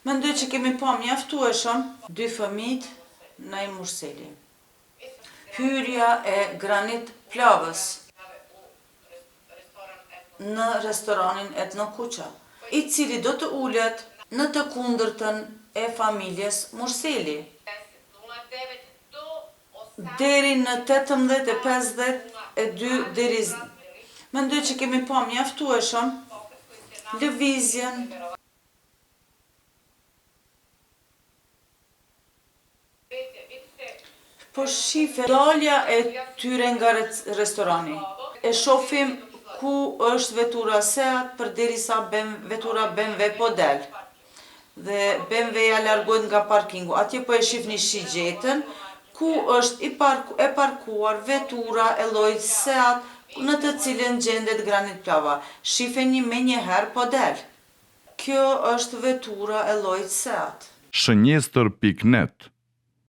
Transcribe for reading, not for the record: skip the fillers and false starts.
Mendoj që kemi pa mjaftueshëm 2 fëmijët në i Murseli. Hyrja e Granit Plavës në restoranin Etno Kuqa, i cili do të ulet në të kundërtën e familjes Murseli. Deri në 18:52 deri mendoj që kemi pa mjaftueshëm lëvizjen po shife dalja e tyre nga restorani. E shohim ku është vetura Seat përderisa vetura BMW po del. Dhe BMW-ja largohet nga parkingu. Atje po e shihni shigjetën ku është e parkuar vetura e llojit Seat në të cilën gjendet Granit Plava. Shifeni menjëherë po del. Kjo është vetura e llojit Seat. Shënjestër.net